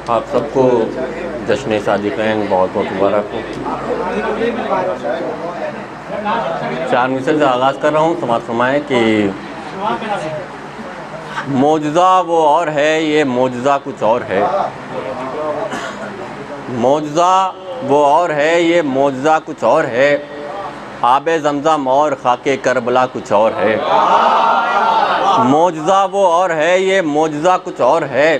आप सबको जश्न सादिक़ैन बहुत बहुत मुबारक हो। 4 मिसर से आगाज़ कर रहा हूँ। समाअत फरमाएं कि मौजज़ा वो और है, ये मौजज़ा कुछ और है। मौजज़ा वो और है, ये मौजज़ा कुछ और है। आबे ज़मज़म और खाके करबला कुछ और है। मौजज़ा वो और है, ये मौजज़ा कुछ और है।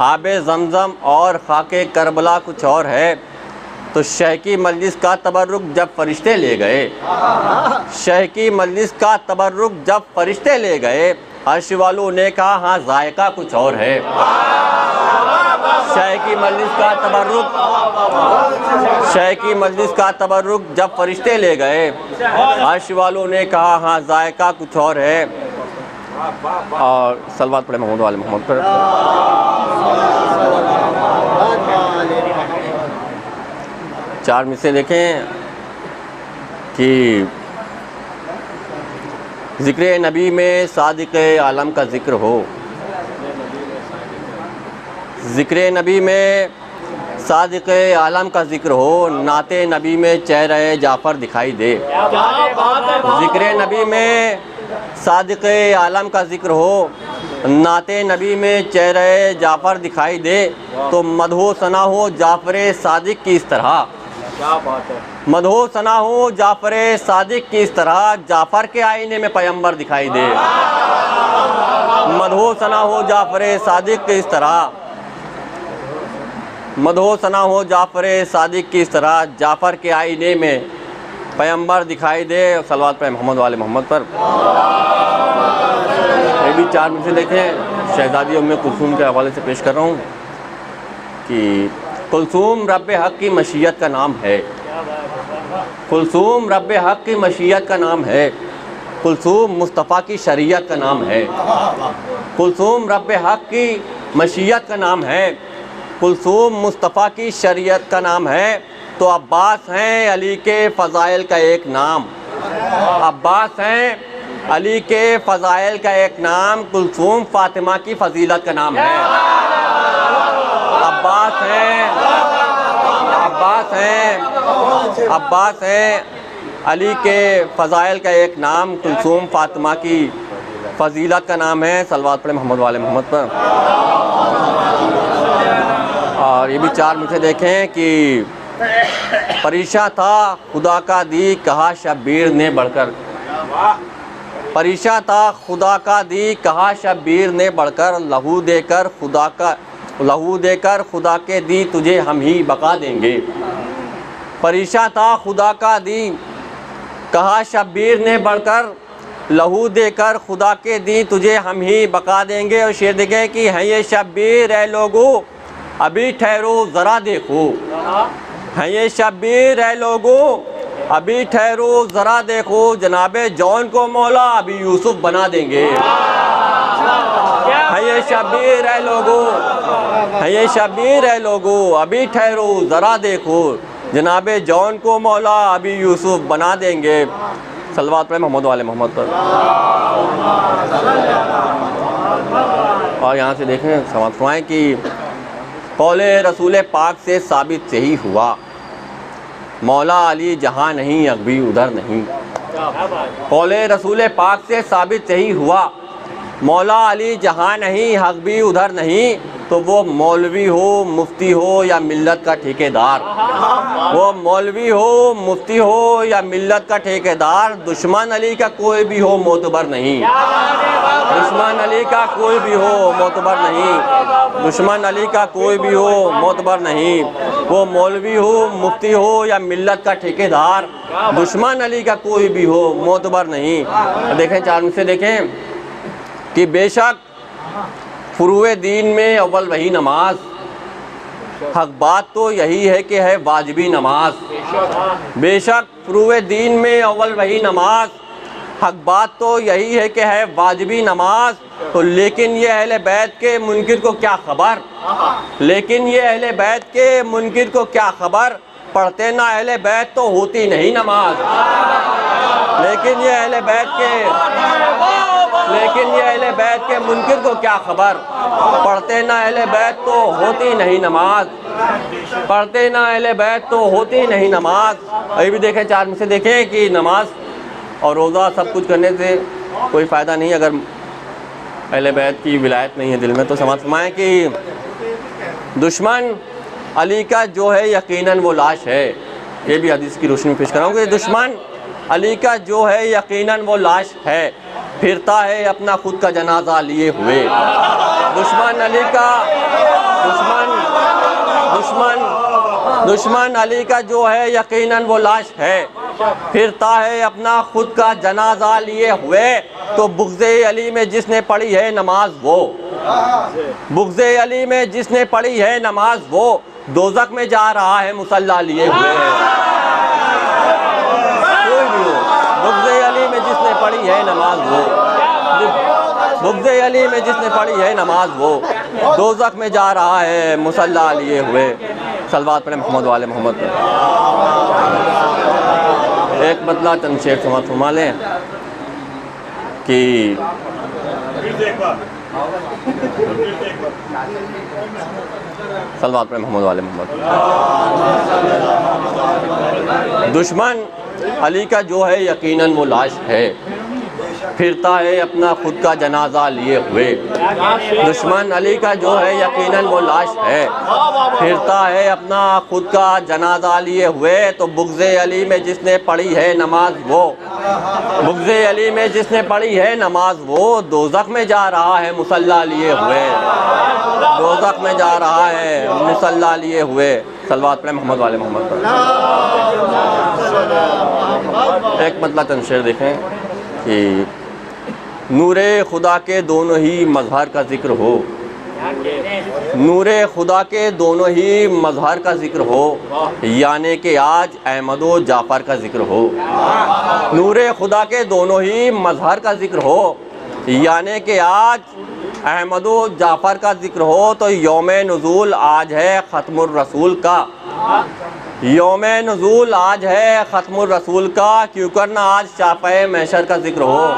आबे ज़मज़म और खाके करबला कुछ और है। तो शह की मजलिस का तबर्रुक जब फरिश्ते ले गए, शह की मजलिस का तबर्रुक जब फरिश्ते ले गए, अर्श वालों ने कहा हाँ जायका कुछ और है। शह की मजलिस का तबर्रुक, शह की मजलिस का तबर्रुक जब फरिश्ते ले गए, अर्श वालों ने कहा हाँ जायका कुछ और है। और सलवात पढ़े मोहम्मद वाले मोहम्मद पर। चार मिसरे देखें कि ज़िक्र नबी में सादिक़ आलम का ज़िक्र हो। ज़िक्र नबी में सादिक़ आलम का ज़िक्र हो, नाते नबी में चेहरे जाफ़र दिखाई दे। ज़िक्र नबी में सादिक़ आलम का ज़िक्र हो, नाते नबी में चेहरे जाफ़र दिखाई दे। तो मदहो सना हो जाफ़र सादिक़ की इस तरह, क्या बात है। मदहो सना हो जाफ़र सादिक़ की इस तरह, जाफ़र के आईने में पैगंबर दिखाई दे। मदहो सना हो जाफ़र सादिक़ की इस तरह, मदहो सना हो जाफ़र सादिक़ की इस तरह, जाफ़र के आईने में पैगंबर दिखाई दे। सलवात पे मोहम्मद वाले मोहम्मद पर। ये भी 4 मिसरे देखें शहज़ादी उम्मे कुलसूम के हवाले से पेश कर रहा हूँ कि कुलसूम रब्बे हक़ की मशीयत का नाम है। कुलसूम रब्बे हक़ की मशीयत का नाम है। कुलसूम मुस्तफ़ा की शरीयत का नाम है। कुलसूम रब्बे हक़ की मशीयत का नाम है। कुलसूम मुस्तफ़ा की शरीयत का नाम है। तो अब्बास हैं अली के फ़ज़ाइल का एक नाम। अब्बास हैं अली के फ़ज़ाइल का एक नाम। कुलसूम फ़ातिमा की फ़जीलत का नाम है। अब्बास हैं, अब्बास हैं, अब्बास हैं अली के फ़ज़ाइल का एक नाम। कुलसूम फ़ातिमा की फ़जीलत का नाम है। सलवात पढ़े मोहम्मद वाले मोहम्मद पर। और ये भी 4 मिसरे देखें कि परीशा था खुदा का दी कहा शब्बीर ने बढ़कर। परीशा था खुदा का दी कहा शब्बीर ने बढ़कर, लहू देकर खुदा का, लहू देकर खुदा के दी तुझे हम ही बका देंगे। परीशा था खुदा का दी कहा शब्बीर ने बढ़कर, लहू देकर खुदा के दी तुझे हम ही बका देंगे। और शेर देखें कि हैं ये शब्बीर है लोगों अभी ठहरो ज़रा देखो। हैं ये शब्बीर है लोगों अभी ठहरो ज़रा देखो, जनाबे जौन को मौला अभी यूसुफ बना देंगे। हैं ये शब्बीर है लोगों, हैं ये शब्बीर है लोगों अभी ठहरो ज़रा देखो, जनाबे जौन को मौला अभी यूसुफ बना देंगे। सलवात पे मोहम्मद वाले मोहम्मद पर। और यहाँ से देखें समाअत फरमाएं कि कौले रसूल पाक से साबित यही हुआ, मौला अली जहाँ नहीं अकबी उधर नहीं। कौले रसूल पाक से साबित यही हुआ, मौला अली जहाँ नहीं हक भी उधर नहीं। तो वो मौलवी हो मुफ्ती हो या मिल्लत का ठेकेदार, वो मौलवी हो मुफ्ती हो या मिल्लत का ठेकेदार, दुश्मन अली का कोई भी हो मोतबर नहीं। दुश्मन अली का कोई भी हो मोतबर नहीं। दुश्मन अली का कोई भी हो मोतबर नहीं। वो मौलवी हो मुफ्ती हो या मिल्लत का ठेकेदार, दुश्मन अली का कोई भी हो मोतबर नहीं। देखें 4 में से देखें कि बेशक फुरूए दीन में अव्वल वही नमाज, हक बात तो यही है कि है वाजिबी नमाज, बेशक फुरूए दीन में अव्वल वही नमाज। हक बात तो यही है कि है वाजिबी नमाज, तो लेकिन ये अहले बैत के मुनकिर को क्या खबर, लेकिन ये अहले बैत के मुनकिर को क्या खबर, पढ़ते ना अहले बैत तो होती नहीं नमाज। लेकिन ये अहले बैत के मुनकिर को क्या खबर, पढ़ते ना अहले बैत तो होती नहीं नमाज, पढ़ते ना अहले बैत तो होती नहीं नमाज। अभी भी देखें, चार में से देखें कि नमाज और रोज़ा सब कुछ करने से कोई फ़ायदा नहीं अगर अहले बैत की विलायत नहीं है दिल में। तो समझ फरमाएं कि दुश्मन अली का जो है यकीनन वो लाश है। ये भी हदीस की रोशनी में पेश कराऊँ कि दुश्मन अली का जो है यकीनन वो लाश है, फिरता है अपना खुद का जनाजा लिए हुए। दुश्मन अली का दुश्मन अली का जो है यकीनन वो लाश है, फिरता है अपना खुद का जनाजा लिए हुए। तो बुग़्ज़े अली में जिसने पढ़ी है नमाज वो, बुग़्ज़े अली में जिसने पढ़ी है नमाज वो, दोज़ख में जा रहा है मुसल्ला लिए हुए। कोई भी हो, बुग़्ज़े अली में जिसने पढ़ी है नमाज वो, बुग़्ज़े अली में जिसने पढ़ी है नमाज वो, दोज़ख में जा रहा है मुसल्ला लिए हुए। सलवात पढ़े मोहम्मद वाले मोहम्मद पर। एक बदला चंद शेर समझ फरमा लें कि सलवात पढ़े मोहम्मद वाले मोहम्मद। दुश्मन अली का जो है यकीनन वो लाश है, फिरता है अपना खुद का जनाजा लिए हुए। दुश्मन अली का जो है यकीनन वो लाश है, फिरता है अपना खुद का जनाजा लिए हुए। तो बुग़्ज़े अली में जिसने पढ़ी है नमाज वो, बुग़्ज़े अली में जिसने पढ़ी है नमाज वो, दोज़ख में जा रहा है मुसल्ला लिए हुए, दोज़ख में जा रहा है मुसल्ला लिए हुए। सलवात पढ़े मोहम्मद वाले मोहम्मद पर। एक मतलब चंद शेर देखें कि नूरे खुदा के दोनों ही मज़हर का ज़िक्र हो, नूरे खुदा के दोनों ही मज़हर का ज़िक्र हो, यानी कि आज अहमद व जाफ़र का ज़िक्र हो। नूरे खुदा के दोनों ही मज़हर का ज़िक्र हो, यानी कि आज अहमद व जाफ़र का ज़िक्र हो। तो यौम नुज़ूल आज है ख़त्मुर रसूल का, यौम नुज़ूल आज है ख़त्मुर रसूल का। क्यों करना आज शाफ़े महशर का ज़िक्र हो,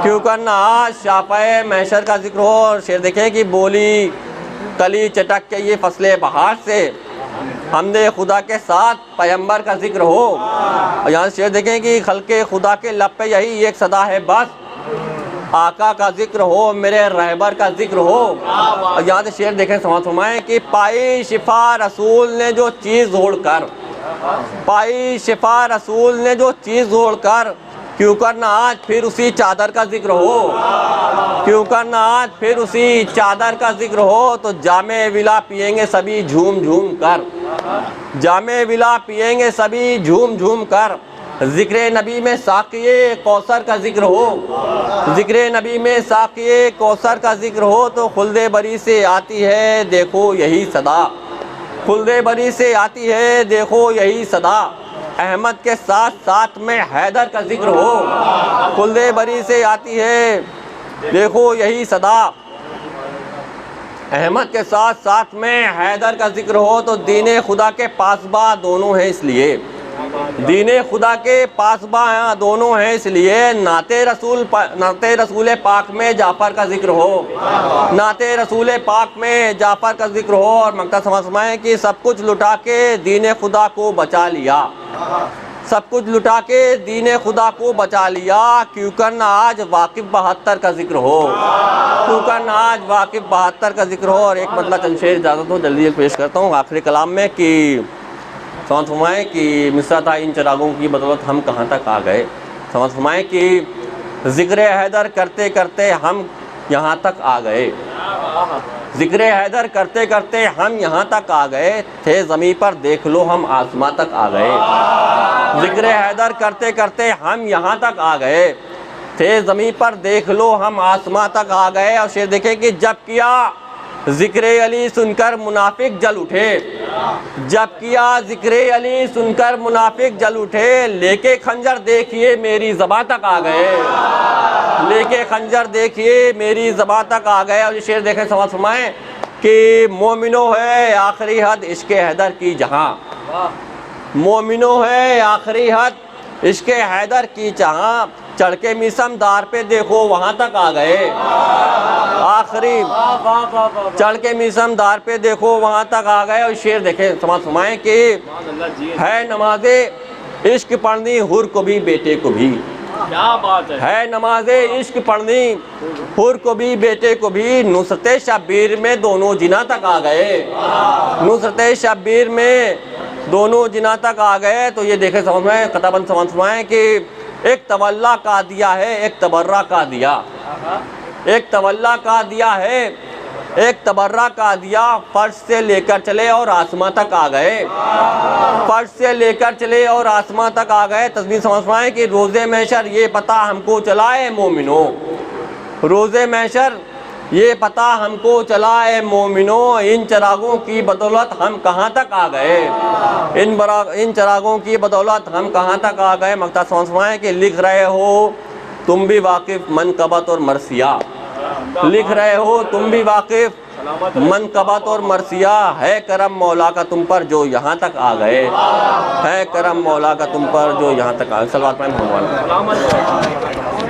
क्यों करना आज शाफ़े महशर का ज़िक्र हो। और शेर देखें कि बोली कली चटक के ये फसले बहार से, हमदे खुदा के साथ पैगंबर का ज़िक्र हो। और यहाँ शेर देखें कि खल्के खुदा के लब पे यही एक सदा है बस, आका का जिक्र हो, मेरे रहबर का जिक्र हो। और यहाँ से शेर देखें समझ फरमाएं कि पाई शिफा रसूल ने जो चीज़ जोड़कर, पाई शिफा रसूल ने जो चीज़ जोड़कर, क्यों करना आज फिर उसी चादर का जिक्र हो, क्यों करना आज फिर उसी चादर का जिक्र हो। तो जामे विला पिएंगे सभी झूम झूम कर, जामे विला पिएंगे सभी झूम झूम कर। ज़िक्र नबी में साक़िए कौसर का ज़िक्र हो, ज़िक्र नबी में साक़िए कौसर का ज़िक्र हो। तो खुल्दे बरी से आती है देखो यही सदा, खुल्दे बरी से आती है देखो यही सदा। अहमद के साथ साथ में हैदर का ज़िक्र हो, खुल्दे बरी से आती है देखो यही सदा। अहमद के साथ साथ में हैदर का ज़िक्र हो। तो दीन खुदा के पासबा दोनों हैं इसलिए, दीन खुदा के पासबा दोनों हैं इसलिए। नाते रसूल पाक में जाफ़र का जिक्र हो, नाते रसूल पाक में जाफ़र का जिक्र हो। और मकता समझ कि सब कुछ लुटा के दीन खुदा को बचा लिया, सब कुछ लुटा के दीन खुदा को बचा लिया। क्यों करना आज वाकिफ़ 72 का जिक्र हो, क्यों करना आज वाकिफ़ 72 का जिक्र हो। और एक मतलब चंद शेर इजाज़त हो जल्दी पेश करता हूँ आखिरी कलाम में कि समझ फरमाएँ कि मिस्रा था इन चिरागों की बदौलत हम कहाँ तक आ गए। समझ फरमाएँ कि ज़िक्र हैदर करते करते हम यहाँ तक आ गए, ज़िक्र हैदर करते करते हम यहाँ तक आ गए। थे ज़मीं पर देख लो हम आसमां तक आ गए, ज़िक्र हैदर करते करते हम यहाँ तक आ गए। थे ज़मीं पर देख लो हम आसमां तक आ गए। और शेर देखें कि जब किया ज़िक्र अली सुनकर मुनाफिक जल उठे, जब किया ज़िक्र अली सुनकर मुनाफिक जल उठे, लेके खंजर देखिए मेरी ज़बां तक आ गए, लेके खंजर देखिए मेरी ज़बां तक आ गए। और ये शेर देखें, समझ फरमाएं कि मोमिनो है आखिरी हद इश्क़ हैदर की जहाँ, मोमिनो है आखिरी हद इश्क़ हैदर की जहाँ, चढ़ के मिसम दार पे देखो वहाँ तक आ गए, आखिरी चढ़ के मिसम दार पे देखो वहाँ तक आ गए। और शेर देखें, समझ फरमाएं कि है नमाज़े इश्क पढ़नी हुर को भी बेटे को भी, क्या बात है नमाज़े इश्क पढ़नी हुर को भी बेटे को भी, नुसरत शब्बीर में दोनों जिना तक आ गए, नुसरत शब्बीर में दोनों जिना तक आ गए। तो ये देखें, समझ में कताबंद समझ फरमाएं कि एक तवल्ला का दिया है, एक तबर्रा का दिया, एक तवल्ला का दिया है, एक तबर्रा का दिया, फर्श से लेकर चले और आसमां तक आ गए, फर्श से लेकर चले और आसमां तक आ गए। तस्वीर समझ पाए कि रोज़े महशर ये पता हमको चला है मोमिनो, रोज़े महशर ये पता हमको चला है मोमिनो, इन चरागों की बदौलत हम कहाँ तक आ गए, इन चरागों की बदौलत हम कहाँ तक आ गए। मकता समझ पाए कि लिख रहे हो तुम भी वाकिफ़ मनकबत और मरसिया, लिख रहे हो तुम भी वाकिफ़ मनकबत और मरसिया, है करम मौला का तुम पर जो यहाँ तक आ गए, है करम मौला का तुम पर जो यहाँ तक आ गए। सल्लल्लाहु अलैहि वसल्लम।